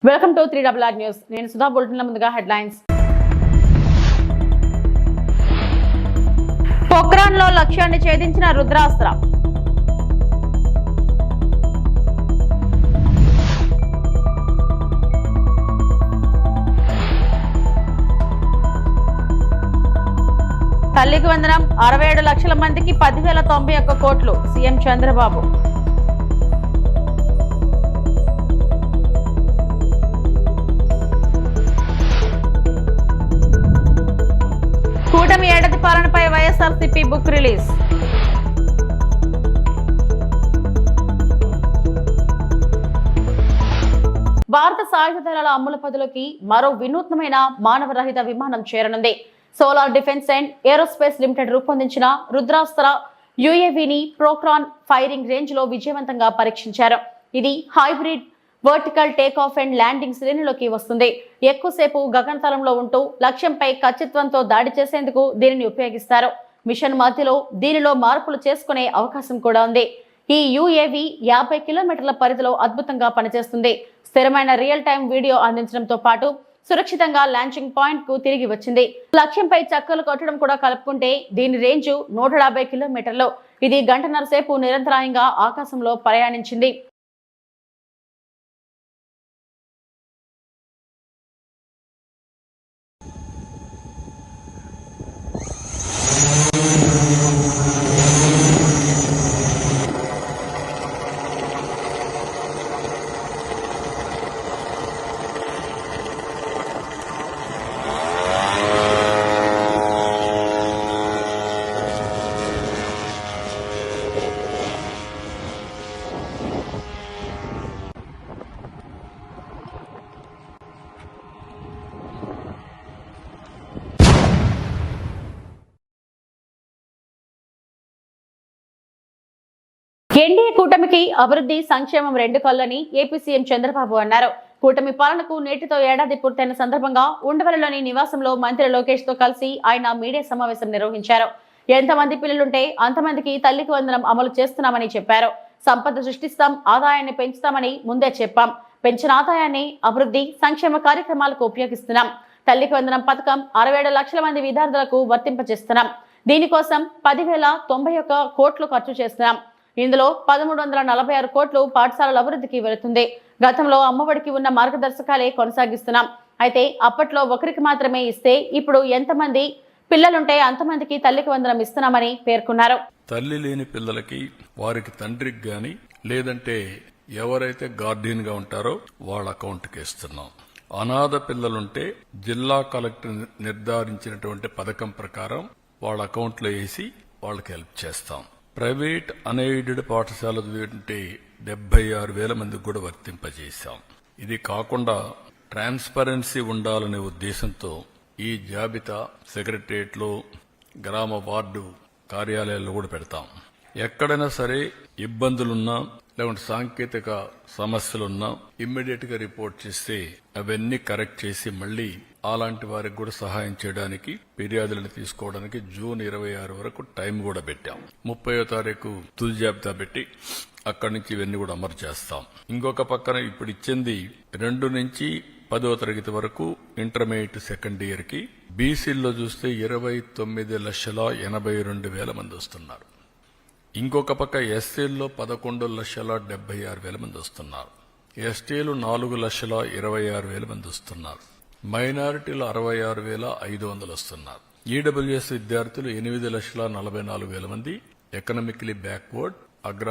Welcome to 3RR news. నేను సుధా. బులెటిన్ల ముందుగా headlines. పొక్రాన్లో లక్ష్యాన్ని ఛేదించిన రుద్రాస్త్ర. తల్లికి వందనం 67 లక్షల మందికి 10,091 కోట్లు సీఎం చంద్రబాబు. కూటమి ఏడాది పాలనపై వైఎస్ఆర్సీపీ బుక్ రిలీజ్. భారత సాయుధ దళాల అమ్ముల పదులకి మరో వినూత్నమైన మానవరహిత విమానం చేరనుంది. Solar Defence and Aerospace Limited రూపొందించిన రుద్రాస్త్ర యుఏవిని ప్రోక్రాన్ ఫైరింగ్ రేంజ్ లో విజయవంతంగా పరీక్షించారు. ఇది hybrid vertical take off and landing శ్రేణిలోకి వస్తుంది. ఎక్కువసేపు గగనతలంలో ఉంటూ లక్ష్యంపై ఖచ్చితత్వంతో దాడి చేసేందుకు దీనిని ఉపయోగిస్తారు. మిషన్ మధ్యలో దీనిలో మార్పులు చేసుకునే అవకాశం కూడా ఉంది. ఈ యుఏవి 50 కిలోమీటర్ల పరిధిలో అద్భుతంగా పనిచేస్తుంది. స్థిరమైన రియల్ టైం వీడియో అందించడంతో పాటు సురక్షితంగా లాంచింగ్ పాయింట్ కు తిరిగి వచ్చింది. లక్ష్యంపై చక్కలు కొట్టడం కూడా కలుపుకుంటే దీని రేంజ్ 150 కిలోమీటర్లు. ఇది గంటన్నర సేపు నిరంతరాయంగా ఆకాశంలో ప్రయాణించింది. ఎన్డీఏ కూటమికి అభివృద్ధి సంక్షేమం రెండు కళ్ళని ఏపీ సీఎం చంద్రబాబు అన్నారు. కూటమి పాలనకు నేటితో ఏడాది పూర్తయిన సందర్భంగా ఉండవల్లిలోని నివాసంలో మంత్రి లోకేష్ తో కలిసి ఆయన మీడియా సమావేశం నిర్వహించారు. ఎంతమంది పిల్లలుంటే అంతమందికి తల్లికి వందనం అమలు చేస్తున్నామని చెప్పారు. సంపద సృష్టిస్తాం, ఆదాయాన్ని పెంచుతామని ముందే చెప్పాం. పెంచిన ఆదాయాన్ని అభివృద్ధి సంక్షేమ కార్యక్రమాలకు ఉపయోగిస్తున్నాం. తల్లికి వందనం పథకం 67 లక్షల మంది విద్యార్థులకు వర్తింపజేస్తున్నాం. దీనికోసం 10,091 కోట్లు ఖర్చు చేస్తున్నాం. ఇందులో 1,346 కోట్లు పాఠశాలల అభివృద్ధికి వెళుతుంది. గతంలో అమ్మఒడికి ఉన్న మార్గదర్శకాలే కొనసాగిస్తున్నాం. అయితే అప్పట్లో ఒకరికి మాత్రమే ఇస్తే ఇప్పుడు ఎంతమంది పిల్లలుంటే అంతమందికి తల్లికి వందనం ఇస్తున్నామని పేర్కొన్నారు. తల్లి లేని పిల్లలకి వారికి తండ్రికి గాని లేదంటే ఎవరైతే గార్డియన్ గా ఉంటారో వాళ్ళ అకౌంట్కి ఇస్తున్నాం. అనాథ పిల్లలుంటే జిల్లా కలెక్టర్ నిర్ధారించినటువంటి పథకం ప్రకారం వాళ్ళ అకౌంట్లో వేసి వాళ్ళకి హెల్ప్ చేస్తాం. ప్రైవేట్ అన్ఎయిడెడ్ పాఠశాలలు ఉంటే 76,000 మందికి కూడా వర్తింపజేశాం. ఇది కాకుండా ట్రాన్స్పరెన్సీ ఉండాలనే ఉద్దేశంతో ఈ జాబితా సెక్రటరియట్లో, గ్రామ వార్డు కార్యాలయాల్లో కూడా పెడతాం. ఎక్కడైనా సరే ఇబ్బందులున్నా లేకుంటే సాంకేతిక సమస్యలున్నా ఇమ్మీడియట్ గా రిపోర్ట్ చేస్తే అవన్నీ కరెక్ట్ చేసి మళ్లీ అలాంటి వారికి కూడా సహాయం చేయడానికి ఫిర్యాదులను తీసుకోవడానికి జూన్ 26 వరకు టైం కూడా పెట్టాం. 30వ తారీఖు తుది జాబితా పెట్టి అక్కడి నుంచి ఇవన్నీ కూడా అమలు చేస్తాం. ఇంకొక పక్కన ఇప్పుడు ఇచ్చింది 2 నుంచి 10వ తరగతి వరకు ఇంటర్మీడియట్ సెకండ్ ఇయర్ కి బీసీల్లో చూస్తే 29,82,000 మంది వస్తున్నారు. ఇంకొక పక్క ఎస్సీల్లో 11,76,000 మంది వస్తున్నారు. ఎస్టీలు 4,26,000 మంది వస్తున్నారు. మైనారిటీలు 66,500 వస్తున్నారు. ఈడబ్ల్యూఎస్ విద్యార్థులు 8,44,000 మంది ఎకనామికలీ బ్యాక్వర్డ్ అగ్ర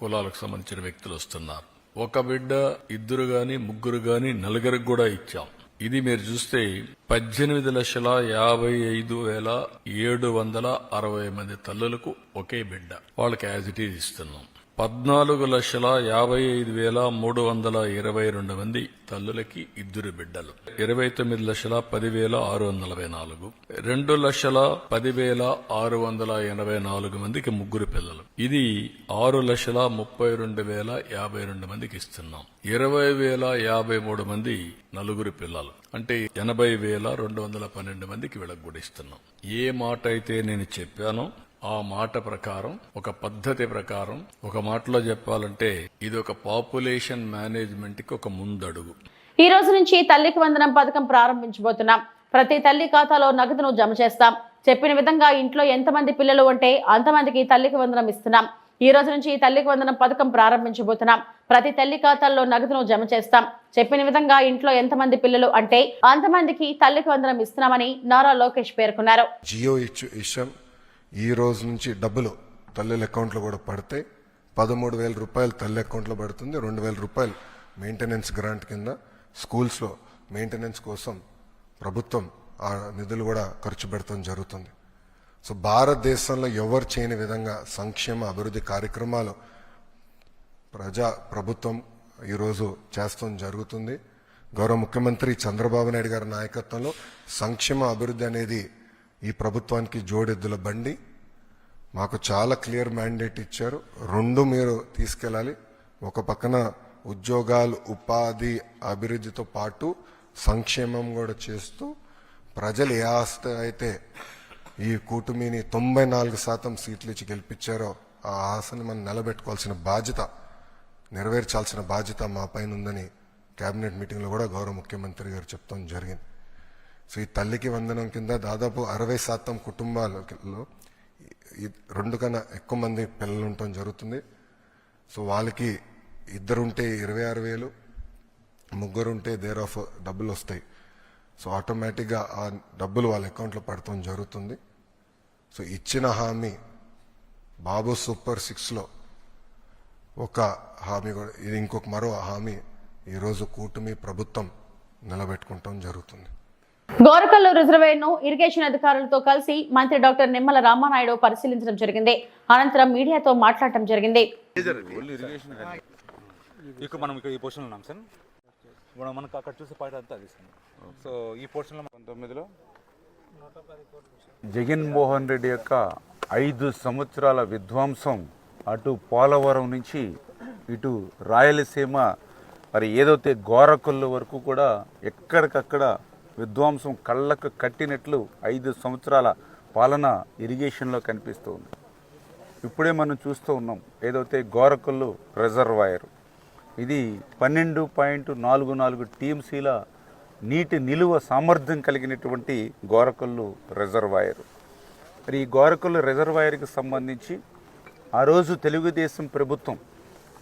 కులాలకు సంబంధించిన వ్యక్తులు వస్తున్నారు. ఒక బిడ్డ, ఇద్దరు గాని, ముగ్గురు గాని, నలుగురికి కూడా ఇచ్చాం. ఇది మీరు చూస్తే 18,55,760 మంది తల్లులకు ఒకే బిడ్డ, వాళ్ళకి యాజ్ ఇట్ ఈజ్ ఇస్తున్నాం. 14,55,322 మంది తల్లులకి ఇద్దరు బిడ్డలు, 29,10,644, 2,10,684 మందికి ముగ్గురు పిల్లలు. ఇది 6,32,052 మందికి ఇస్తున్నాం. 20,053 మంది నలుగురు పిల్లలు, అంటే 80,212 మందికి వీళ్ళకి కూడా ఇస్తున్నాం. ఏ మాట అయితే నేను చెప్పానో ఆ మాట ప్రకారం, ఒక పద్ధతి ప్రకారం, ఒక మాటలో చెప్పాలంటే ఇది ఒక పాపులేషన్ మేనేజ్మెంట్ కి ఒక ముందడుగు. ఈ రోజు నుంచి తల్లికి వందనం పథకం ప్రారంభించబోతున్నాం. ప్రతి తల్లి ఖాతాలో నగదును జమ చేస్తాం. చెప్పిన విధంగా ఇంట్లో ఎంతమంది పిల్లలు ఉంటే అంతమందికి తల్లికి వందనం ఇస్తున్నాం. ఈ రోజు నుంచి తల్లికి వందనం పథకం ప్రారంభించబోతున్నాం. ప్రతి తల్లి ఖాతాల్లో నగదును జమ చేస్తాం. చెప్పిన విధంగా ఇంట్లో ఎంతమంది పిల్లలు అంటే అంతమందికి తల్లికి వందనం ఇస్తున్నామని నారా లోకేష్ పేర్కొన్నారు. జియో ఇష్యం ఈ రోజు నుంచి డబ్బులు తల్లుల అకౌంట్లో కూడా పడితే 13,000 రూపాయలు తల్లి అకౌంట్లో పడుతుంది. 2,000 రూపాయలు మెయింటెనెన్స్ గ్రాంట్ కింద స్కూల్స్లో మెయింటెనెన్స్ కోసం ప్రభుత్వం ఆ నిధులు కూడా ఖర్చు పెడతాం జరుగుతుంది. సో భారతదేశంలో ఎవరు చేయని విధంగా సంక్షేమ అభివృద్ధి కార్యక్రమాలు ప్రభుత్వం ఈరోజు చేస్తాం జరుగుతుంది. గౌరవ ముఖ్యమంత్రి చంద్రబాబు నాయుడు గారి నాయకత్వంలో సంక్షేమ అభివృద్ధి అనేది ఈ ప్రభుత్వానికి జోడెద్దుల బండి. మాకు చాలా క్లియర్ మ్యాండేట్ ఇచ్చారు. రెండు మీరు తీసుకెళ్ళాలి. ఒక పక్కన ఉద్యోగాలు, ఉపాధి, అభివృద్ధితో పాటు సంక్షేమం కూడా చేస్తూ ప్రజలు ఏ ఆస్త అయితే ఈ కూటమిని 94% సీట్లు ఇచ్చి గెలిపించారో ఆ ఆశని మనం నిలబెట్టుకోవాల్సిన బాధ్యత, నెరవేర్చాల్సిన బాధ్యత మా పైన ఉందని కేబినెట్ మీటింగ్లో కూడా గౌరవ ముఖ్యమంత్రి గారు చెప్తాం జరిగింది. సో ఈ తల్లికి వందనం కింద దాదాపు 60% కుటుంబాలలో 2 కన్నా ఎక్కువ మంది పిల్లలు ఉండటం జరుగుతుంది. సో వాళ్ళకి 2 ఉంటే 26,000, 3 ఉంటే దేర్ ఆఫ్ డబ్బులు వస్తాయి. సో ఆటోమేటిక్గా ఆ డబ్బులు వాళ్ళ అకౌంట్లో పడటం జరుగుతుంది. సో ఇచ్చిన హామీ బాబు సూపర్ 6లో ఒక హామీ కూడా, ఇది ఇంకొక మరో హామీ ఈరోజు కూటమి ప్రభుత్వం నిలబెట్టుకుంటాం జరుగుతుంది. గోరకల్లు రిజర్వేయర్ ను ఇరిగేషన్ అధికారులతో కలిసి మంత్రి డాక్టర్ నిమ్మల రామానాయుడు పరిశీలించడం జరిగింది. అనంతరం మీడియాతో మాట్లాడటం జరిగింది. మనం ఇక్కడ ఈ పోర్షన్లో ఉన్నాం సార్. ఇప్పుడు మనకు అక్కడ చూసే పాయింట్ అంతా అది సార్. సో ఈ పోర్షన్లో 19లో జగన్మోహన్ రెడ్డి యొక్క 5 సంవత్సరాల విధ్వంసం అటు పోలవరం నుంచి ఇటు రాయలసీమ మరి ఏదైతే గోరకల్లు వరకు కూడా ఎక్కడికక్కడ విధ్వంసం కళ్ళకు కట్టినట్లు 5 సంవత్సరాల పాలన ఇరిగేషన్లో కనిపిస్తూ ఉంది. ఇప్పుడే మనం చూస్తూ ఉన్నాం ఏదైతే గోరకల్లు రిజర్వాయర్, ఇది 12.44 టీఎంసీల నీటి నిలువ సామర్థ్యం కలిగినటువంటి గోరకల్లు రిజర్వాయర్. మరి ఈ గోరకల్లు రిజర్వాయర్కి సంబంధించి ఆ రోజు తెలుగుదేశం ప్రభుత్వం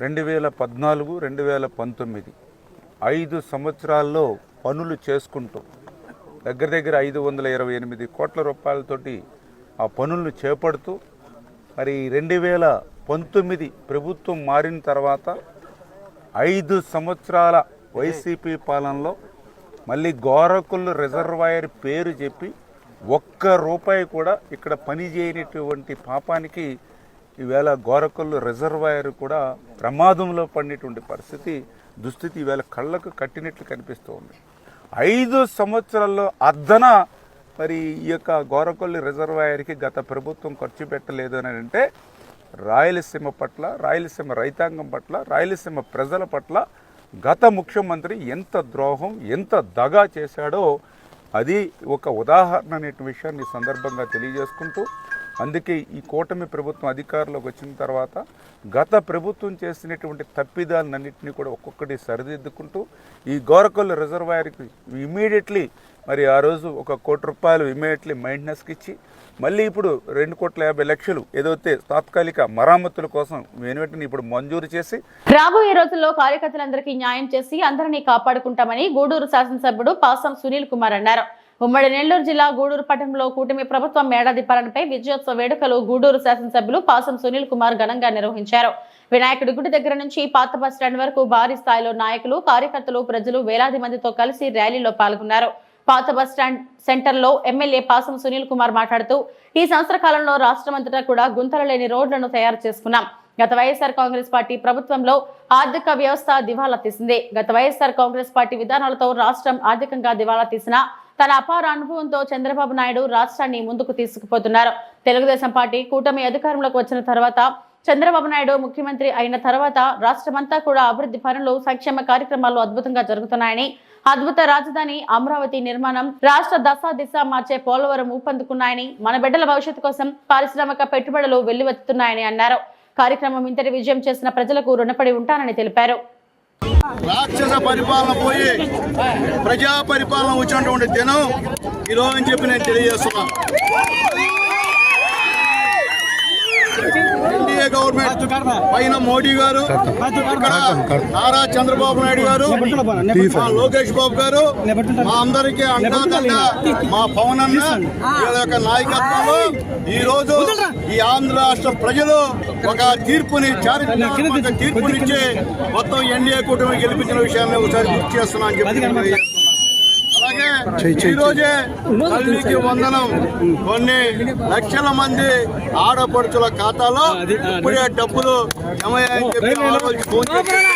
2014, 2019 5 సంవత్సరాల్లో పనులు చేసుకుంటూ దగ్గర 528 కోట్ల రూపాయలతోటి ఆ పనులను చేపడుతూ మరి 2019 ప్రభుత్వం మారిన తర్వాత 5 సంవత్సరాల వైసీపీ పాలనలో మళ్ళీ గోరకల్లు రిజర్వాయర్ పేరు చెప్పి ₹1 కూడా ఇక్కడ పని చేయనటువంటి పాపానికి ఈవేళ గోరకల్లు రిజర్వాయర్ కూడా ప్రమాదంలో పడినటువంటి దుస్థితి ఈవేళ కళ్ళకు కట్టినట్లు కనిపిస్తూ ఉంది. 5 సంవత్సరాల్లో అద్దన మరి ఈ యొక్క గోరకల్లు రిజర్వాయర్కి గత ప్రభుత్వం ఖర్చు పెట్టలేదు అని అంటే రాయలసీమ పట్ల, రాయలసీమ రైతాంగం పట్ల, రాయలసీమ ప్రజల పట్ల గత ముఖ్యమంత్రి ఎంత ద్రోహం, ఎంత దగా చేశాడో అది ఒక ఉదాహరణ అనే విషయాన్ని సందర్భంగా తెలియజేసుకుంటూ, అందుకే ఈ కూటమి ప్రభుత్వం అధికారంలోకి వచ్చిన తర్వాత గత ప్రభుత్వం చేసినటువంటి తప్పిదాలన్నింటినీ కూడా ఒక్కొక్కటి సరిదిద్దుకుంటూ ఈ గోరకల్లు రిజర్వాయర్కి ఇమీడియట్లీ మరి ఆ రోజు ₹1 కోటి ఇమీడియట్లీ మెయింటెనెన్స్కి ఇచ్చి మళ్ళీ ఇప్పుడు ₹2,50,00,000 ఏదైతే తాత్కాలిక మరామతుల కోసం వెనువెంటనే ఇప్పుడు మంజూరు చేసి రాబోయే రోజుల్లో కార్యకర్తలందరికీ న్యాయం చేసి అందరినీ కాపాడుకుంటామని గూడూరు శాసనసభ్యుడు పాసం సునీల్ కుమార్ అన్నారు. ఉమ్మడి నెల్లూరు జిల్లా గూడూరు పట్టణంలో కూటమి ప్రభుత్వం ఏడాది పాలనపై విజయోత్సవ వేడుకలు గూడూరు శాసనసభ్యులు పాసం సునీల్ కుమార్ ఘనంగా నిర్వహించారు. వినాయకుడి గుడి దగ్గర నుంచి పాత బస్టాండ్ వరకు భారీ స్థాయిలో నాయకులు, కార్యకర్తలు, ప్రజలు వేలాది మందితో కలిసి ర్యాలీలో పాల్గొన్నారు. పాత బస్టాండ్ సెంటర్ లో ఎమ్మెల్యే పాసం సునీల్ కుమార్ మాట్లాడుతూ, ఈ సంవత్సర కాలంలో రాష్ట్రమంతటా కూడా గుంతలు లేని రోడ్లను తయారు చేసుకున్నాం. గత వైఎస్ఆర్ కాంగ్రెస్ పార్టీ ప్రభుత్వంలో ఆర్థిక వ్యవస్థ దివాలా తీసింది. గత వైఎస్ఆర్ కాంగ్రెస్ పార్టీ విధానాలతో రాష్ట్రం ఆర్థికంగా దివాలా తీసినా తన అపార అనుభవంతో చంద్రబాబు నాయుడు రాష్ట్రాన్ని ముందుకు తీసుకుపోతున్నారు. తెలుగుదేశం పార్టీ కూటమి అధికారంలోకి వచ్చిన తర్వాత, చంద్రబాబు నాయుడు ముఖ్యమంత్రి అయిన తర్వాత రాష్ట్రమంతా కూడా అభివృద్ధి పనులు, సంక్షేమ కార్యక్రమాలు అద్భుతంగా జరుగుతున్నాయని, అద్భుత రాజధాని అమరావతి నిర్మాణం, రాష్ట్ర దిశ మార్చే పోలవరం ఊపందుకున్నాయని, మన బిడ్డల భవిష్యత్తు కోసం పారిశ్రామిక పెట్టుబడులు వెల్లువెత్తుతున్నాయని అన్నారు. కార్యక్రమం ఇంతటి విజయం చేసిన ప్రజలకు రుణపడి ఉంటానని తెలిపారు. రాక్షస పరిపాలన పోయి ప్రజా పరిపాలన వచ్చినటువంటి దినం ఈరోజు అని చెప్పి నేను తెలియజేస్తున్నాను. ఎన్డీఏ గవర్నమెంట్ పైన మోడీ గారు, ఇక్కడ నారా చంద్రబాబు నాయుడు గారు, మా లోకేష్ బాబు గారు, మా అందరికీ అండాదండ మా పవన్ అన్న వీళ్ళ యొక్క నాయకత్వంలో ఈ రోజు ఈ ఆంధ్ర రాష్ట్ర ప్రజలు ఒక తీర్పుని చారిత్రాత్మక తీర్పునిచ్చి మొత్తం ఎన్డీఏ కూటమి గెలిపించిన విషయాన్ని ఒకసారి గుర్తు చేస్తున్నా అని చెప్పి అలాగే ఈ రోజే తల్లికి వందనం కొన్ని లక్షల మంది ఆడపడుచుల ఖాతాలో ఇప్పుడే డబ్బులు జమయ్యాయని చెప్పి ఫోన్ చేశారు.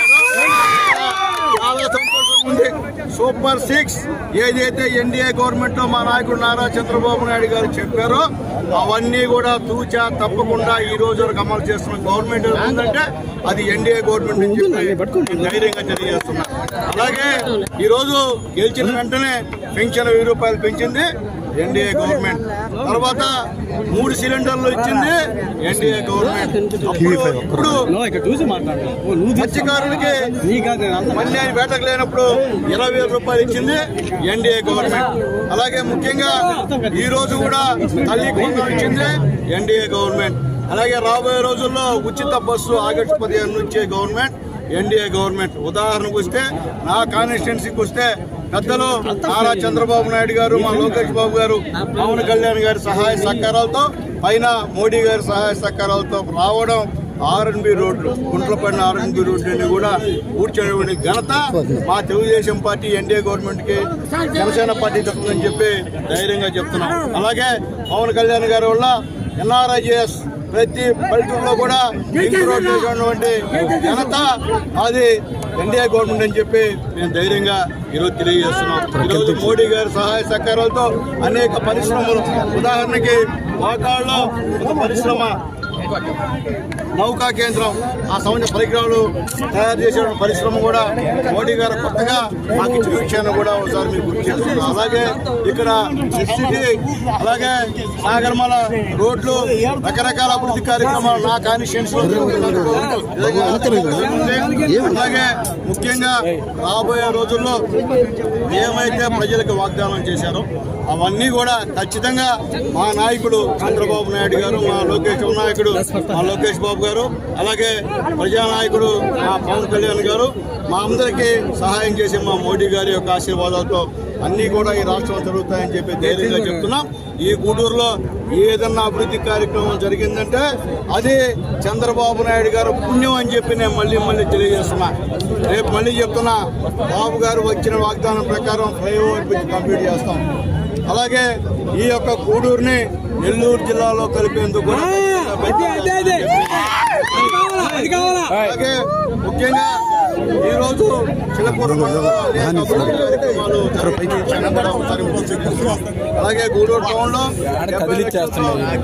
చాలా సంతోషం ఉంది. సూపర్ 6 ఏదైతే ఎన్డీఏ గవర్నమెంట్ లో మా నాయకుడు నారా చంద్రబాబు నాయుడు గారు చెప్పారో అవన్నీ కూడా తూచా తప్పకుండా ఈ రోజు వరకు అమలు చేస్తున్న గవర్నమెంట్ ఏంటంటే అది ఎన్డీఏ గవర్నమెంట్ అని చెప్పి ధైర్యంగా తెలియజేస్తున్నా. అలాగే ఈ రోజు గెలిచిన వెంటనే పెన్షన్ 1000 రూపాయలు పెంచింది ఎన్డీఏ గవర్నమెంట్. తర్వాత 3 సిలిండర్లు ఇచ్చింది ఎన్డీఏ గవర్నమెంట్. ఇప్పుడు మత్స్యకారులకి మళ్ళీ వేటకు లేనప్పుడు 20,000 రూపాయలు ఇచ్చింది ఎన్డీఏ గవర్నమెంట్. అలాగే ముఖ్యంగా ఈ రోజు కూడా తల్లికి వందనం ఇచ్చింది ఎన్డీఏ గవర్నమెంట్. అలాగే రాబోయే రోజుల్లో ఉచిత బస్సు ఆగస్టు 15 నుంచే గవర్నమెంట్ ఎన్డీఏ గవర్నమెంట్. ఉదాహరణకు వస్తే నా కాన్స్టిట్యున్సీకి వస్తే పెద్దలు నారా చంద్రబాబు నాయుడు గారు, మా లోకేష్ బాబు గారు, పవన్ కళ్యాణ్ గారి సహాయ సహకారాలతో పైన మోడీ గారి సహాయ సహకారాలతో రావడం ఆర్ఎన్బి రోడ్లు గుంట్ల పడిన ఆర్ఎన్బి రోడ్లని కూడా కూర్చునేటువంటి ఘనత మా తెలుగుదేశం పార్టీ ఎన్డీఏ గవర్నమెంట్ కి జనసేన పార్టీ తప్పుదని చెప్పి ధైర్యంగా చెప్తున్నాం. అలాగే పవన్ కళ్యాణ్ గారి వల్ల ఎన్ఆర్ఐజేఎస్ ప్రతి పల్లెటూరులో కూడా లింక్ రోడ్ చేసినటువంటి ఘనత అది ఎన్డీఏ గవర్నమెంట్ అని చెప్పి మేము ధైర్యంగా ఈరోజు తెలియజేస్తున్నాం. ఈరోజు మోడీ గారి సహాయ సహకారాలతో అనేక పరిశ్రమలు, ఉదాహరణకి వాకాళ్ళలో ఒక పరిశ్రమ నౌకా కేంద్రం, ఆ సంబంధించిన పరికరాలు తయారు చేసే పరిశ్రమ కూడా మోడీ గారు కొత్తగా మాకు ఇచ్చిన విషయాన్ని కూడా ఒకసారి మీకు గుర్తు చేస్తున్నాం. అలాగే ఇక్కడ సిటీ, అలాగే సాగర్మల రోడ్లు, రకరకాల అభివృద్ధి కార్యక్రమాలు నా కాన్స్టిట్యున్సీలో జరుగుతున్నందుకు అలాగే ముఖ్యంగా రాబోయే రోజుల్లో ఏమైతే ప్రజలకు వాగ్దానం చేశారో అవన్నీ కూడా ఖచ్చితంగా మా నాయకుడు చంద్రబాబు నాయుడు గారు, మా లోకేష్ బాబు గారు, అలాగే ప్రజానాయకుడు మా పవన్ కళ్యాణ్ గారు, మా అందరికీ సహాయం చేసే మా మోడీ గారి యొక్క ఆశీర్వాదాలతో అన్నీ కూడా ఈ రాష్ట్రంలో జరుగుతాయని చెప్పి ధైర్యంగా చెప్తున్నాం. ఈ గూడూరులో ఏదన్నా అభివృద్ధి కార్యక్రమం జరిగిందంటే అది చంద్రబాబు నాయుడు గారు పుణ్యం అని చెప్పి నేను మళ్ళీ తెలియజేస్తున్నా. రేపు మళ్ళీ చెప్తున్నా, బాబు గారు వచ్చిన వాగ్దానం ప్రకారం ఫ్లైఓవర్ బ్రిడ్జ్ కంప్లీట్ చేస్తాం. అలాగే ఈ యొక్క గూడూరుని నెల్లూరు జిల్లాలో కలిపేందుకు కూడా అలాగే ముఖ్యంగా ఈ రోజు చిలకూరు అలాగే గూడూరు టౌన్ లో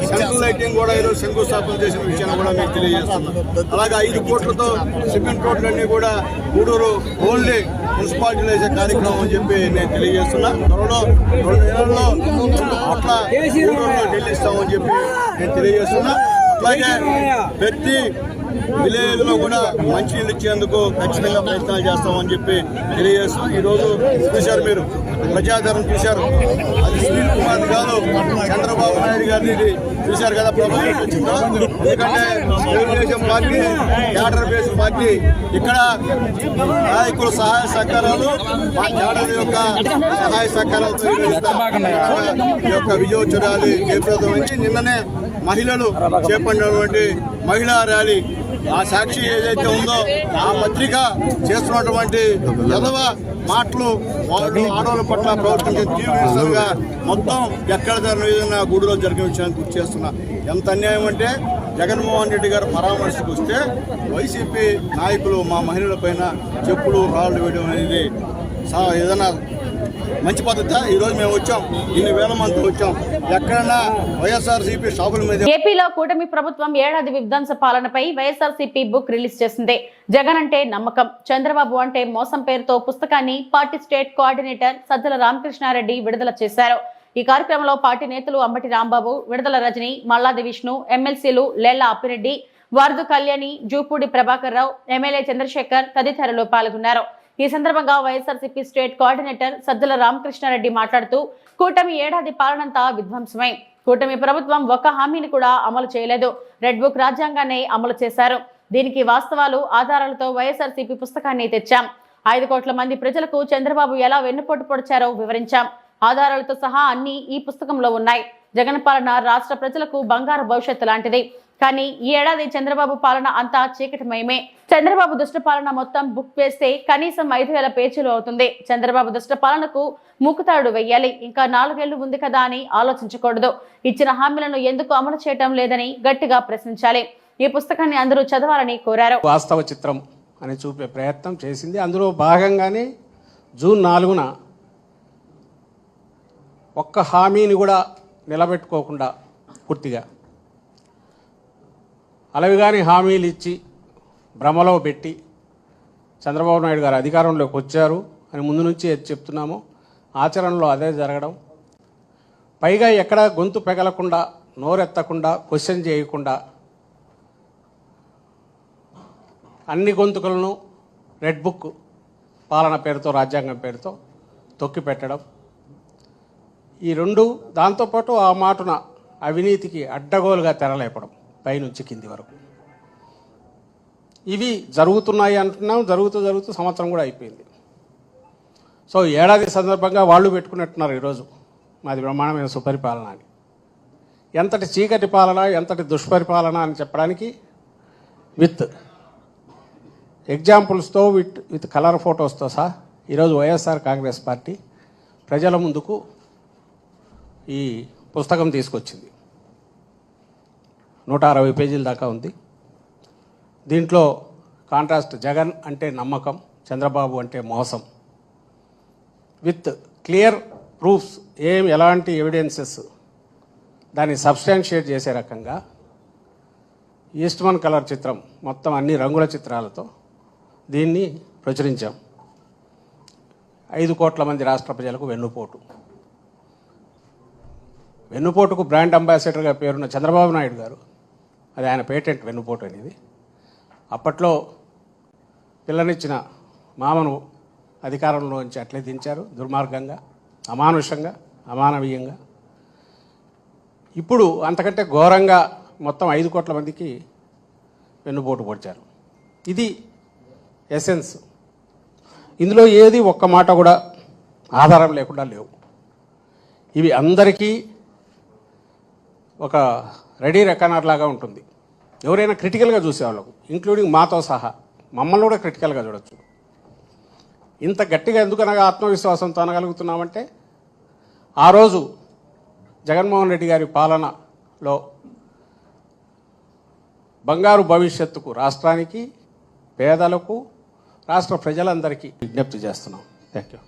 సెంట్రల్ లైటింగ్ కూడా ఈరోజు శంకుస్థాపన చేసిన విషయాన్ని కూడా మీకు తెలియజేస్తున్నాం. అలాగే 5 కోట్లతో సిమెంట్ రోడ్లన్నీ కూడా గూడూరు ఓన్లీ మున్సిపాలిటీలో వేసే కార్యక్రమం అని చెప్పి నేను తెలియజేస్తున్నా. త్వరలో 2 నెలల్లో 2 కోట్ల గూడూరులో చెల్లిస్తామని చెప్పి నేను తెలియజేస్తున్నా. అలాగే ప్రతి విలేజ్ లో కూడా మంచినీళ్ళు ఇచ్చేందుకు ఖచ్చితంగా ప్రయత్నాలు చేస్తామని చెప్పి తెలియజేస్తాం. ఈ రోజు చూశారు, మీరు ప్రజాదరణ చూశారు, అది సునీల్ కుమార్ కాదు చంద్రబాబు నాయుడు గారిని చూశారు కదా ప్రభుత్వం వచ్చిందో. ఎందుకంటే Telugu Desam party cadre base party, ఇక్కడ నాయకుల సహాయ సహకారాలు మా క్యాడర్ యొక్క సహాయ సహకారాలతో ఈ యొక్క విజయోత్సవాలు జయప్రదమైంది. నిన్ననే మహిళలు చేపట్టినటువంటి మహిళా ర్యాలీ, ఆ సాక్షి ఏదైతే ఉందో ఆ పత్రిక చేస్తున్నటువంటి ఎదవ మాటలు ఆడవాళ్ళ పట్ల ప్రవర్తించే తీవ్రంగా మొత్తం ఎక్కడ జరిగిన గూడులో జరిగిన విషయాన్ని గుర్తు చేస్తున్నా. ఎంత అన్యాయం అంటే జగన్మోహన్ రెడ్డి గారు పరామర్శకు వస్తే వైసీపీ నాయకులు మా మహిళల పైన చెప్పులు రాళ్ళు వేయడం అనేది ఏదైనా మంచి పద్ధతి? ఈ రోజు మేము వచ్చాం, ఇన్ని వేల మంది వచ్చాం, ఎక్కడన్నా వైఎస్ఆర్సీపీ షాపుల మీద. ఏపీలో కూటమి ప్రభుత్వం ఏడాది విధ్వంస పాలనపై వైఎస్ఆర్సీపీ బుక్ రిలీజ్ చేసింది. జగన్ అంటే నమ్మకం, చంద్రబాబు అంటే మోసం పేరుతో పుస్తకాన్ని party state coordinator Sajjala Ramakrishna Reddy విడుదల చేశారు. ఈ కార్యక్రమంలో పార్టీ నేతలు అంబటి రాంబాబు, విడుదల రజని, మల్లాది విష్ణు, ఎమ్మెల్సీలు లేళ్ల అప్పిరెడ్డి, వారదు కళ్యాణి, జూపూడి ప్రభాకర్ రావు, ఎమ్మెల్యే చంద్రశేఖర్ తదితరులు పాల్గొన్నారు. ఈ సందర్భంగా వైఎస్ఆర్సీపీ స్టేట్ కోఆర్డినేటర్ సజ్జల రామకృష్ణారెడ్డి మాట్లాడుతూ కూటమి ఏడాది పాలనంతా విధ్వంసమై కూటమి ప్రభుత్వం ఒక్క హామీని కూడా అమలు చేయలేదు. రెడ్ బుక్ రాజ్యాంగాన్ని అమలు చేశారు. దీనికి వాస్తవాలు ఆధారాలతో వైఎస్ఆర్సీపీ పుస్తకాన్ని తెచ్చాం. 5 కోట్ల మంది ప్రజలకు చంద్రబాబు ఎలా వెన్నుపోటు పొడిచారో వివరించాం. ఆధారాలతో సహా అన్ని ఈ పుస్తకంలో ఉన్నాయి. జగన్ పాలన రాష్ట్ర ప్రజలకు బంగారు భవిష్యత్తు లాంటిది. కానీ ఈ ఏడాది చంద్రబాబు పాలన అంతా చీకటిమయమే. చంద్రబాబు దుష్ట పాలన మొత్తం బుక్ వేస్తే కనీసం 5,000 పేజీలు అవుతుంది. చంద్రబాబు దుష్ట పాలనకు మూకుతాడు వెయ్యాలి. ఇంకా 4 ఏళ్లు ఉంది కదా అని ఆలోచించకూడదు. ఇచ్చిన హామీలను ఎందుకు అమలు చేయటం లేదని గట్టిగా ప్రశ్నించాలి. ఈ పుస్తకాన్ని అందరూ చదవాలని కోరారు. వాస్తవ చిత్రం అని చూపే ప్రయత్నం చేసింది. అందులో భాగంగానే జూన్ 4న ఒక్క హామీని కూడా నిలబెట్టుకోకుండా పూర్తిగా అలవిగాని హామీలు ఇచ్చి భ్రమలో పెట్టి చంద్రబాబు నాయుడు గారు అధికారంలోకి వచ్చారు అని ముందు నుంచి చెప్తున్నాము. ఆచరణలో అదే జరగడం, పైగా ఎక్కడ గొంతు పెగలకుండా, నోరెత్తకుండా, క్వశ్చన్ చేయకుండా అన్ని గొంతుకలను రెడ్ బుక్ పాలన పేరుతో, రాజ్యాంగం పేరుతో తొక్కి పెట్టడం, ఈ రెండు, దాంతోపాటు ఆ మాటున అవినీతికి అడ్డగోలుగా తెరలేపడం పైనుంచి కింది వరకు. ఇవి జరుగుతున్నాయి అంటున్నాం. జరుగుతూ సంవత్సరం కూడా అయిపోయింది. సో ఏడాది సందర్భంగా వాళ్ళు పెట్టుకున్నట్టున్నారు ఈరోజు మాది బ్రహ్మాండమైన సుపరిపాలన అని. ఎంతటి చీకటి పాలన, ఎంతటి దుష్పరిపాలన అని చెప్పడానికి విత్ ఎగ్జాంపుల్స్తో విత్ కలర్ ఫొటోస్తో సహా ఈరోజు వైఎస్ఆర్ కాంగ్రెస్ పార్టీ ప్రజల ముందుకు ఈ పుస్తకం తీసుకొచ్చింది. 160 పేజీల దాకా ఉంది. దీంట్లో కాంట్రాస్ట్ జగన్ అంటే నమ్మకం, చంద్రబాబు అంటే మోసం, విత్ క్లియర్ ప్రూఫ్స్, ఎలాంటి ఎవిడెన్సెస్ దాన్ని సబ్స్టాన్షియేట్ చేసే రకంగా ఈస్ట్మన్ కలర్ చిత్రం, మొత్తం అన్ని రంగుల చిత్రాలతో దీన్ని ప్రచురించాం. 5 కోట్ల మంది రాష్ట్ర ప్రజలకు వెన్నుపోటుకు బ్రాండ్ అంబాసిడర్గా పేరున్న చంద్రబాబు నాయుడు గారు, అది ఆయన పేటెంట్ వెన్నుపోటు అనేది. అప్పట్లో పిల్లనిచ్చిన మామను అధికారంలోంచి అట్లే దించారు, దుర్మార్గంగా, అమానుషంగా, అమానవీయంగా. ఇప్పుడు అంతకంటే ఘోరంగా మొత్తం 5 కోట్ల మందికి వెన్నుపోటు పొడిచారు. ఇది ఎసెన్స్. ఇందులో ఏది ఒక్క మాట కూడా ఆధారం లేకుండా లేవు. ఇవి అందరికీ ఒక రెడీ రెకనర్ లాగా ఉంటుంది. ఎవరైనా క్రిటికల్గా చూసేవాళ్ళకు, ఇంక్లూడింగ్ మాతో సహా, మమ్మల్ని కూడా క్రిటికల్గా చూడొచ్చు. ఇంత గట్టిగా ఎందుకనగా ఆత్మవిశ్వాసంతో అనగలుగుతున్నామంటే, ఆ రోజు జగన్మోహన్ రెడ్డి గారి పాలనలో బంగారు భవిష్యత్తుకు, రాష్ట్రానికి, పేదలకు, రాష్ట్ర ప్రజలందరికీ విజ్ఞప్తి చేస్తున్నాం. Thank you.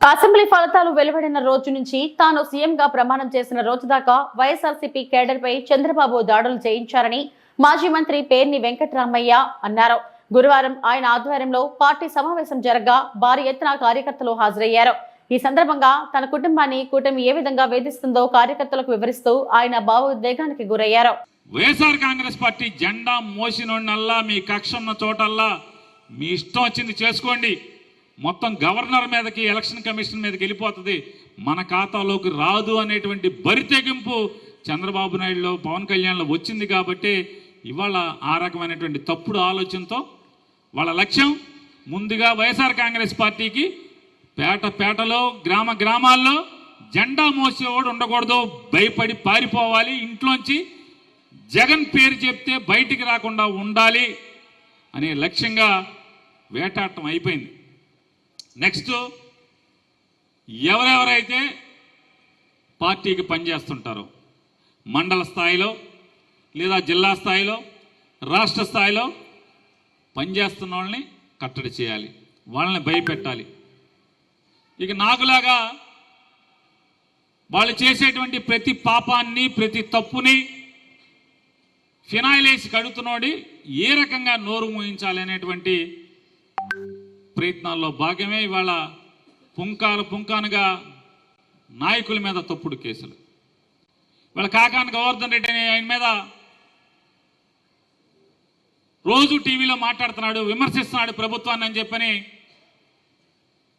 అసెంబ్లీ ఫలితాలు వెలువడిన రోజు నుంచి తాను సీఎంగా ప్రమాణం చేసిన రోజు దాకా వైఎస్ఆర్సీపీ కేడర్పై చంద్రబాబు దాడులు చేయించారని మాజీ మంత్రి పేర్ని వెంకటరామయ్య అన్నారు. గురువారం ఆయన ఆధ్వర్యంలో పార్టీ సమావేశం జరగగా భారీ ఎత్తున కార్యకర్తలు హాజరయ్యారు. ఈ సందర్భంగా తన కుటుంబాన్ని కూటమి ఏ విధంగా వేధిస్తుందో కార్యకర్తలకు వివరిస్తూ ఆయన భావోద్వేగానికి గురయ్యారు. వైఎస్ఆర్ కాంగ్రెస్ పార్టీ జెండా మోసినోడినల్లా, మీ కక్ష ఉన్న చోటల్లా మీ ఇష్టం వచ్చింది చేసుకోండి, మొత్తం గవర్నర్ మీదకి, ఎలక్షన్ కమిషన్ మీదకి వెళ్ళిపోతుంది, మన ఖాతాలోకి రాదు అనేటువంటి బరితెగింపు చంద్రబాబు నాయుడులో, పవన్ కళ్యాణ్లో వచ్చింది. కాబట్టి ఇవాళ ఆ రకమైనటువంటి తప్పుడు ఆలోచనతో వాళ్ళ లక్ష్యం ముందుగా వైఎస్ఆర్ కాంగ్రెస్ పార్టీకి పేటలో, గ్రామాల్లో జెండా మోసేవాడు ఉండకూడదు, భయపడి పారిపోవాలి, ఇంట్లోంచి జగన్ పేరు చెప్తే బయటికి రాకుండా ఉండాలి అనే లక్ష్యంగా వేటాడటం అయిపోయింది. నెక్స్ట్, ఎవరెవరైతే పార్టీకి పనిచేస్తుంటారో మండల స్థాయిలో లేదా జిల్లా స్థాయిలో, రాష్ట్ర స్థాయిలో పనిచేస్తున్న వాళ్ళని కట్టడి చేయాలి, వాళ్ళని భయపెట్టాలి. ఇక నాకులాగా వాళ్ళు చేసేటువంటి ప్రతి పాపాన్ని, ప్రతి తప్పుని ఫినాయిల్ వేసి కడుగుతున్నోడి ఏ రకంగా నోరు మూయించాలి అనేటువంటి ప్రయత్నాల్లో భాగమే ఇవాళ పుంకానుగా నాయకుల మీద తప్పుడు కేసులు. ఇవాళ కాకాని గోవర్ధన్ రెడ్డి అనే ఆయన మీద రోజు టీవీలో మాట్లాడుతున్నాడు, విమర్శిస్తున్నాడు ప్రభుత్వాన్ని అని చెప్పని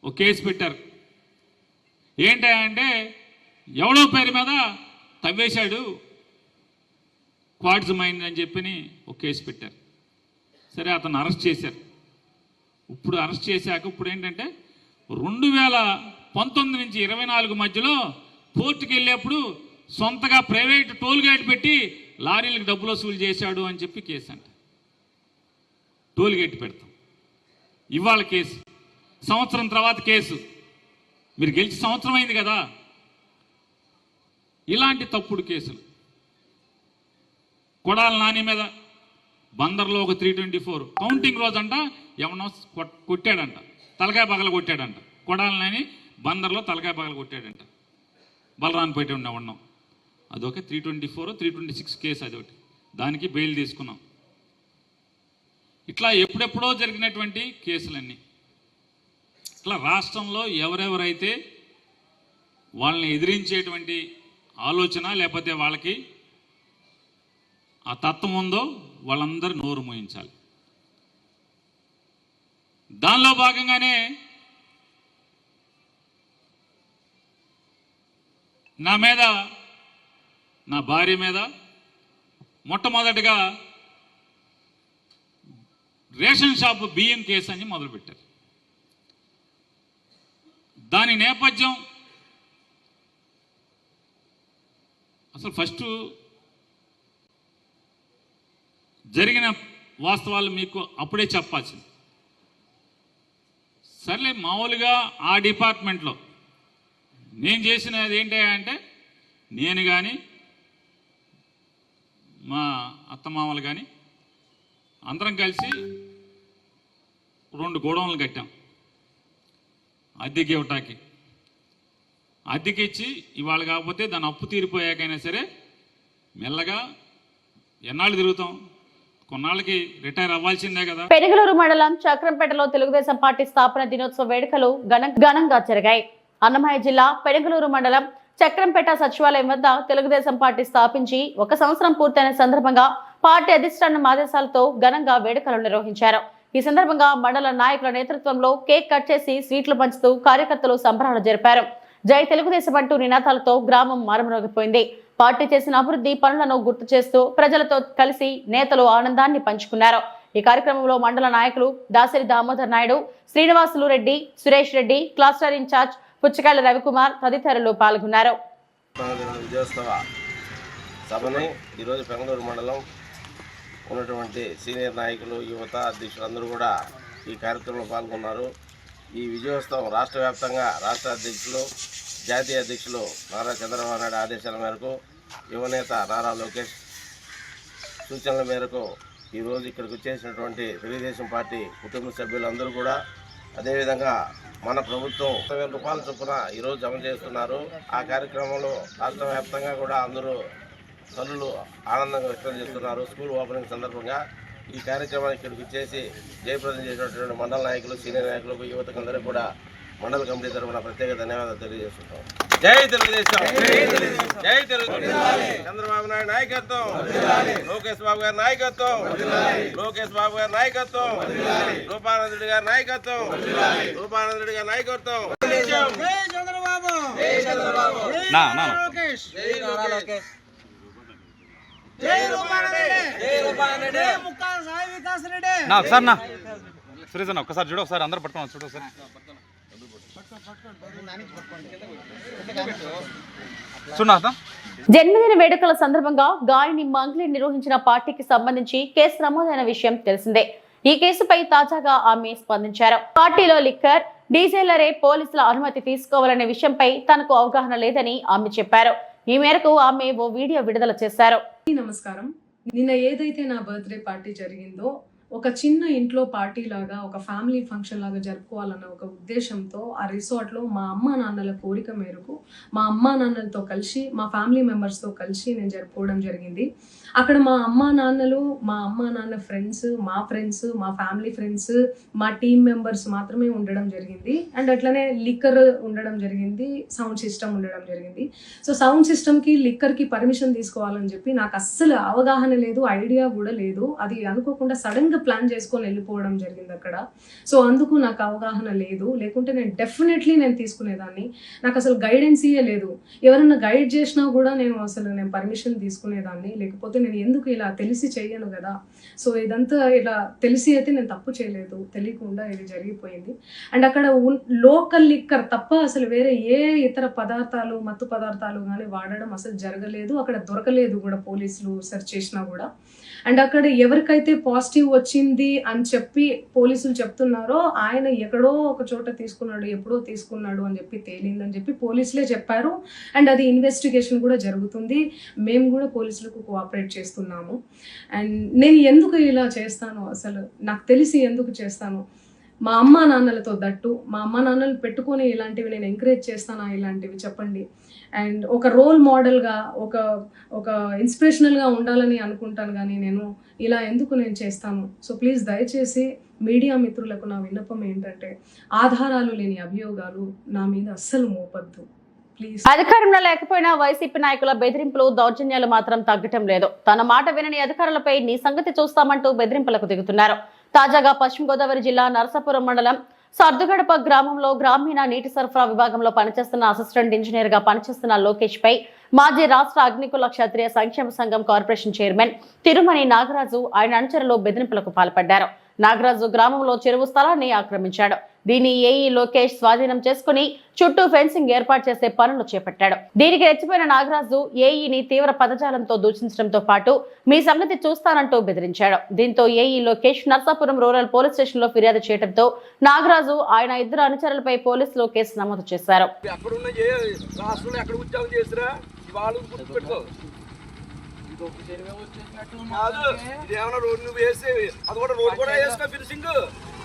ఒక కేసు పెట్టారు. ఏంటంటే ఎవడో పేరు మీద తవ్వేశాడు క్వార్ట్జ్ మైన్ అని చెప్పని ఒక కేసు పెట్టారు. సరే, అతను అరెస్ట్ చేశారు. ఇప్పుడు అరెస్ట్ చేశాక ఇప్పుడు ఏంటంటే 2019 నుంచి 24 మధ్యలో పోర్టుకి వెళ్ళేప్పుడు సొంతగా ప్రైవేట్ టోల్ గేట్ పెట్టి లారీలకు డబ్బులు వసూలు చేశాడు అని చెప్పి కేసు అంట. టోల్ గేట్ పెడతాం, ఇవాళ కేసు, సంవత్సరం తర్వాత కేసు. మీరు గెలిచి సంవత్సరం అయింది కదా. ఇలాంటి తప్పుడు కేసులు. కొడాల నాని మీద బందర్లో ఒక 324 కౌంటింగ్ రోజు అంట ఎవనో కొట్టాడంట, తలకాయ పగల కొట్టాడంట. కొడాల నాని బందర్లో తలకాయ పగల కొట్టాడంట, బలరాన్పేట ఉన్నాం. అదొక 324 326 కేసు, అదొకటి. దానికి బెయిల్ తీసుకున్నాం. ఇట్లా ఎప్పుడెప్పుడో జరిగినటువంటి కేసులన్నీ. ఇట్లా రాష్ట్రంలో ఎవరెవరైతే వాళ్ళని ఎదిరించేటువంటి ఆలోచన లేకపోతే వాళ్ళకి ఆ తత్వం ఉందో వాళ్ళందరూ నోరు మోయించాలి. దానిలో భాగంగానే నా మీద, నా భార్య మీద మొట్టమొదటిగా రేషన్ షాపు బియ్యం కేసు అని మొదలుపెట్టారు. దాని నేపథ్యం అసలు ఫస్ట్ జరిగిన వాస్తవాలు మీకు అప్పుడే చెప్పాల్సింది. సర్లే, మామూలుగా ఆ డిపార్ట్మెంట్లో నేను చేసినది ఏంటి అంటే, నేను కానీ మా అత్తమామలు కానీ అందరం కలిసి 2 గోడౌన్లు కట్టాం అద్దెకి ఇవ్వటానికి. అద్దెకిచ్చి ఇవాళ కాకపోతే దాని అప్పు తీరిపోయాకైనా సరే మెల్లగా ఎన్నాళ్ళు తిరుగుతాం, కొన్నాళ్ళకి రిటైర్ అవ్వాల్సిందే కదా. పెనుగలూరు మండలం చక్రంపేటలో తెలుగుదేశం పార్టీ స్థాపన దినోత్సవ వేడుకలు ఘనంగా జరిగాయి. అన్నమయ్య జిల్లా పెనుగలూరు మండలం చక్రంపేట సచివాలయం వద్ద తెలుగుదేశం పార్టీ స్థాపించి 1 సంవత్సరం పూర్తయిన సందర్భంగా పార్టీ అధిష్టానం ఆదేశాలతో ఘనంగా వేడుకలు నిర్వహించారు. ఈ సందర్భంగా మండల నాయకుల నేతృత్వంలో కేక్ కట్ చేసి స్వీట్లు పంచుతూ కార్యకర్తలు సంబరాలు జరిపారు. జై తెలుగుదేశం అంటూ నినాదాలతో గ్రామం మారుమోగిపోయింది. పార్టీ చేసిన అభివృద్ధి పనులను గుర్తు చేస్తూ ప్రజలతో కలిసి నేతలు ఆనందాన్ని పంచుకున్నారు. ఈ కార్యక్రమంలో మండల నాయకులు దాసరి దామోదర్ నాయుడు, శ్రీనివాసులు రెడ్డి, సురేష్ రెడ్డి, క్లస్టర్ ఇన్ఛార్జ్ పుచ్చకాయల రవికుమార్ తదితరులు పాల్గొన్నారు. విజయోత్సవ సభను ఈరోజు పెంగళూరు మండలం ఉన్నటువంటి సీనియర్ నాయకులు, యువత, అధ్యక్షులు అందరూ కూడా ఈ కార్యక్రమంలో పాల్గొన్నారు. ఈ విజయోత్సవం రాష్ట్ర వ్యాప్తంగా రాష్ట్ర అధ్యక్షులు, జాతీయ అధ్యక్షులు నారా చంద్రబాబు నాయుడు ఆదేశాల మేరకు, యువనేత నారా లోకేష్ సూచనల మేరకు ఈరోజు ఇక్కడికి వచ్చేసినటువంటి తెలుగుదేశం పార్టీ కుటుంబ సభ్యులందరూ కూడా, అదేవిధంగా మన ప్రభుత్వం 1,000 రూపాయల చొప్పున ఈరోజు జమ చేస్తున్నారు. ఆ కార్యక్రమంలో రాష్ట్ర వ్యాప్తంగా కూడా అందరూ తల్లులు ఆనందంగా వ్యక్తం చేస్తున్నారు. స్కూల్ ఓపెనింగ్ సందర్భంగా ఈ కార్యక్రమాన్ని ఇక్కడికి వచ్చేసి జయప్రదం చేసినటువంటి మండల నాయకులు, సీనియర్ నాయకులకు, యువతకు అందరూ కూడా మండల కమిటీ తరఫున ప్రత్యేక ధన్యవాదాలు తెలియజేస్తున్నాం. జై తెలుగుదేశం, జై తెలుగుదేశం. చంద్రబాబు నాయుడు నాయకత్వం, లోకేష్ బాబు గారి నాయకత్వం, లోకేష్ బాబు గారి నాయకత్వం, రూపానందుడి గారి నాయకత్వం, రూపానందుడి గారి నాయకత్వం. ఒకసారి నా సురేష్ అన్న ఒకసారి చూడు, ఒకసారి అందరు పట్టుకున్నాం చూడు ఒకసారి. జన్మదిన వేడుకల సందర్భంగా గాయని మంగ్లీ నిర్వహించిన పార్టీకి సంబంధించి కేసు నమోదైన విషయం తెలిసిందే. ఈ కేసుపై తాజాగా ఆమె స్పందించారు. పార్టీలో లిక్కర్, డీజేలరే పోలీసుల అనుమతి తీసుకోవాలనే విషయంపై తనకు అవగాహన లేదని ఆమె చెప్పారు. ఈ మేరకు ఆమె ఓ వీడియో విడుదల చేశారు. నమస్కారం. నిన్న ఏదైతే నా బర్త్డే పార్టీ జరిగిందో, ఒక చిన్న ఇంట్లో పార్టీ లాగా, ఒక ఫ్యామిలీ ఫంక్షన్ లాగా జరుపుకోవాలన్న ఒక ఉద్దేశంతో ఆ రిసార్ట్లో మా అమ్మా నాన్నల కోరిక మేరకు మా అమ్మా నాన్నలతో కలిసి, మా ఫ్యామిలీ మెంబర్స్తో కలిసి నేను జరుపుకోవడం జరిగింది. అక్కడ మా అమ్మా నాన్నలు, మా అమ్మా నాన్న ఫ్రెండ్స్, మా ఫ్రెండ్స్, మా ఫ్యామిలీ ఫ్రెండ్స్, మా టీమ్ మెంబర్స్ మాత్రమే ఉండడం జరిగింది. అండ్ అట్లనే లిక్కర్ ఉండడం జరిగింది, సౌండ్ సిస్టమ్ ఉండడం జరిగింది. సో సౌండ్ సిస్టమ్కి లిక్కర్కి పర్మిషన్ తీసుకోవాలని చెప్పి నాకు అస్సలు అవగాహన లేదు, ఐడియా కూడా లేదు. అది అనుకోకుండా సడన్గా ప్లాన్ చేసుకొని వెళ్ళిపోవడం జరిగింది అక్కడ. సో అందుకు నాకు అవగాహన లేదు, లేకుంటే నేను డెఫినెట్లీ నేను తీసుకునేదాన్ని. నాకు అసలు గైడెన్సీయే లేదు. ఎవరన్నా గైడ్ చేసినా కూడా నేను పర్మిషన్ తీసుకునేదాన్ని, లేకపోతే నేను ఎందుకు ఇలా తెలిసి చెయ్యను కదా. సో ఇదంతా ఇలా తెలిసి అయితే నేను తప్పు చేయలేదు, తెలియకుండా ఇది జరిగిపోయింది. అండ్ అక్కడ లోకల్ లిక్కర్ తప్ప అసలు వేరే ఏ ఇతర పదార్థాలు, మత్తు పదార్థాలు కానీ వాడడం అసలు జరగలేదు. అక్కడ దొరకలేదు కూడా, పోలీసులు సెర్చ్ చేసినా కూడా. అండ్ అక్కడ ఎవరికైతే పాజిటివ్ వచ్చింది అని చెప్పి పోలీసులు చెప్తున్నారో ఆయన ఎక్కడో ఒక చోట తీసుకున్నాడు, ఎప్పుడో తీసుకున్నాడు అని చెప్పి తేలిందని చెప్పి పోలీసులే చెప్పారు. అండ్ అది ఇన్వెస్టిగేషన్ కూడా జరుగుతుంది. మేము కూడా పోలీసులకు కోఆపరేట్ చేస్తున్నాము. అండ్ నేను ఎందుకు ఇలా చేస్తాను, అసలు నాకు తెలిసి ఎందుకు చేస్తాను, మా అమ్మ నాన్నలతో దట్టు మా అమ్మ నాన్నలు పెట్టుకొని ఇలాంటివి నేను ఎంకరేజ్ చేస్తానా, ఇలాంటివి చెప్పండి. అండ్ ఒక రోల్ మోడల్గా, ఒక ఇన్స్పిరేషనల్గా ఉండాలని అనుకుంటాను, కానీ నేను ఇలా ఎందుకు నేను చేస్తాను. సో ప్లీజ్ దయచేసి మీడియా మిత్రులకు నా విన్నపం ఏంటంటే ఆధారాలు లేని అభియోగాలు నా మీద అస్సలు మోపద్దు. అధికారంలో లేకపోయినా వైసీపీ నాయకుల బెదిరింపులు, దౌర్జన్యాలు మాత్రం తగ్గటం లేదు. తన మాట వినని అధికారులపై నీ సంగతి చూస్తామంటూ బెదిరింపులకు దిగుతున్నారు. తాజాగా పశ్చిమ గోదావరి జిల్లా నరసాపురం మండలం సర్దుగడప గ్రామంలో గ్రామీణ నీటి సరఫరా విభాగంలో పనిచేస్తున్న అసిస్టెంట్ ఇంజనీర్ గా పనిచేస్తున్న లోకేష్ పై మాజీ రాష్ట్ర అగ్నికుల క్షత్రియ సంక్షేమ సంఘం కార్పొరేషన్ చైర్మన్ తిరుమణి నాగరాజు ఆయన అనుచరులు బెదిరింపులకు పాల్పడ్డారు. నాగరాజు గ్రామంలో చెరువు స్థలాన్ని ఆక్రమించాడు. దీన్ని ఏఈ లోకేష్ స్వాధీనం చేసుకుని చుట్టూ ఫెన్సింగ్ ఏర్పాటు చేసే పనులు చేపట్టాడు. దీనికి రెచ్చిపోయిన నాగరాజు ఏఈని తీవ్ర పదజాలంతో దూషించడంతో పాటు మీ సంగతి చూస్తానంటూ బెదిరించాడు. దీంతో AE Lokesh Narsapuram rural police station లో ఫిర్యాదు చేయడంతో నాగరాజు ఆయన ఇద్దరు అనుచరులపై పోలీసులు కేసు నమోదు చేశారు.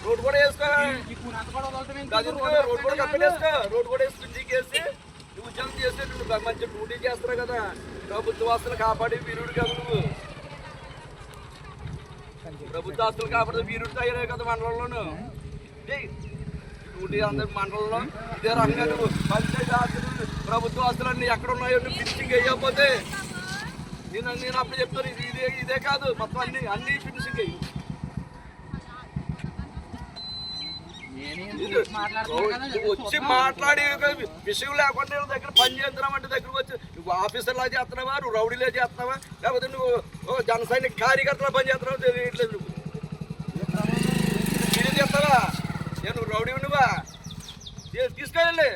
రోడ్ కూడా వేసుకో, రోడ్ కూడా కప్పేసుకో, రోడ్ కూడా వేసి చేసి నువ్వు ఉద్యోగం చేసేటప్పుడు మంచి డ్యూటీ చేస్తున్నావు కదా. ప్రభుత్వ ఆస్తులు కాపాడే వీరుడు కదా నువ్వు. ప్రభుత్వ ఆస్తులు కాపాడే వీరుడు అయ్యారు కదా మండలంలోను. డ్యూటీ అందరి మండలంలో ఇదే రకంగా నువ్వు పంచాయతీ ఆస్తులు, ప్రభుత్వ ఆస్తులు అన్ని ఎక్కడ ఉన్నాయో నువ్వు ఫినిషింగ్ వేయకపోతే నేను అప్పుడు చెప్తాను. ఇదే కాదు, మొత్తం అన్ని ఫినిషింగ్ అయ్యి వచ్చి మాట్లాడి విషయం లేకుండా దగ్గర పని చేస్తున్నామంటే దగ్గరకు వచ్చి నువ్వు ఆఫీసర్లా చేస్తున్నావా, నువ్వు రౌడీలా చేస్తున్నావా, లేకపోతే నువ్వు జన సైనిక కార్యకర్తలా పని చేస్తున్నావా తెలియట్లేదు. నువ్వు చేస్తావా, నువ్వు రౌడీ నువ్వా తీసుకెళ్ళి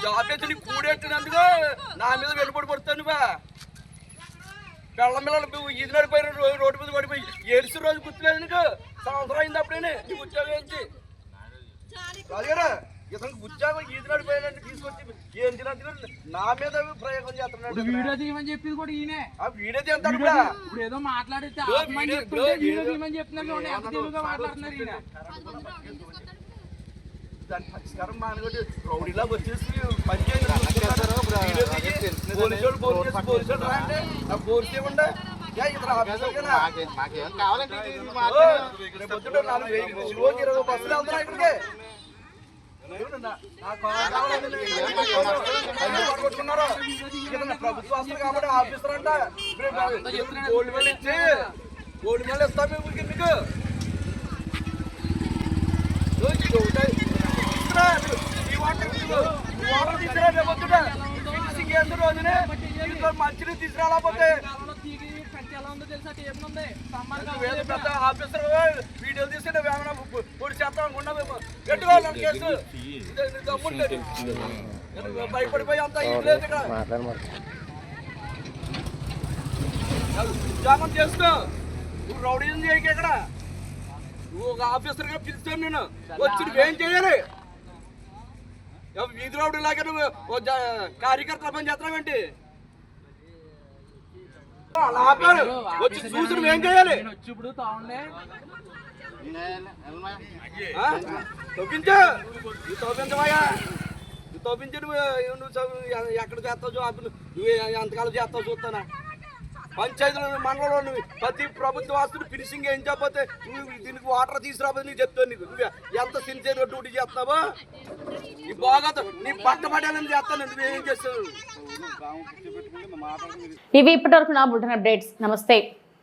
జాబ్ అయితే నీకు కూడెట్టినందుకు నా మీద వెలుబడి పడుతావు. నువ్వా పిల్లలు ఈది నడిపోయిన రోడ్డు మీద పడిపోయి ఏడిసి రోజు గుర్తులేదు నీకు. సంవత్సరం అయింది అప్పుడే నీకు ఉద్యోగం ఏంటి రాజుగారా. ఇతనికి ఉద్యోగం ఈది నడిపోయినట్టు తీసుకొచ్చి ఏం తినట్టు నా మీద ప్రయోగం చేస్తున్నాడు. వీడియో తీయమని చెప్పింది కూడా ఈయనే. వీడియో తీస్తాడు కూడా. ఇప్పుడు ఏదో మాట్లాడితే వీడియో తీయమని చెప్తున్నారు, ఎంత తెలుగుగా మాట్లాడుతున్నారు ఈయన. దాని పరిష్కారం మానవుడు రౌడీలా వచ్చేసి పని చేయాలి. పోలీసులు రాండి, పోలీసు ఇవ్వండి. ఇతర ఆఫీసర్ కదా పొద్దుట 4 బస్సులు వెళ్తున్నా ఇక్కడికి. పట్టుకున్నారు ప్రభుత్వ ఆస్తులు కాబట్టి ఆఫీసర్ అంట. గోల్డ్ మెడల్ ఇచ్చి గోల్డ్ మెడల్ ఇస్తాం మీకు. మంచిని తీసుకురాలేకపోతే పెద్ద ఆఫీసర్ వీడియోలు తీసుకుంటే ఏమైనా పొడి చేస్తాం అనుకున్నామేమో. పెట్టుకోవాలి కేసు తమ్ముండేది భయపడిపోయి అంతా లేదు. ఇక్కడ ఉద్యోగం చేసుకో, నువ్వు రౌడీ చేయక. ఇక్కడ నువ్వు ఒక ఆఫీసర్గా పిలుస్తాను నేను వచ్చి నువ్వేం చేయాలి. వీధి రౌడీ లాగా నువ్వు కార్యకర్తల పని చేస్తున్నావేంటి? అలా ఆపారు వచ్చి చూసి నువ్వేం చేయాలి. తవ్వించు, తవ్వించవయ్యా, తవ్వించి నువ్వు ఎక్కడ చేస్తావు, నువ్వు ఎంతకాలం చేస్తావు చూస్తానా. పంచాయతీలో మండలంలో నువ్వు ప్రతి ప్రభుత్వ ఆస్తులు ఫినిషింగ్ ఏం చెప్పకపోతే నువ్వు దీనికి వాటర్ తీసుకురాబోతే నీకు చెప్తాను. నీకు నువ్వు ఎంత సిన్సియర్గా డ్యూటీ చేస్తున్నావా? నీ బాగా నీ పట్టబడాలని చేస్తాను. నువ్వేం చేస్తావు? ఇవి ఇప్పటివరకు నా బులెటిన్ అప్డేట్స్. నమస్తే.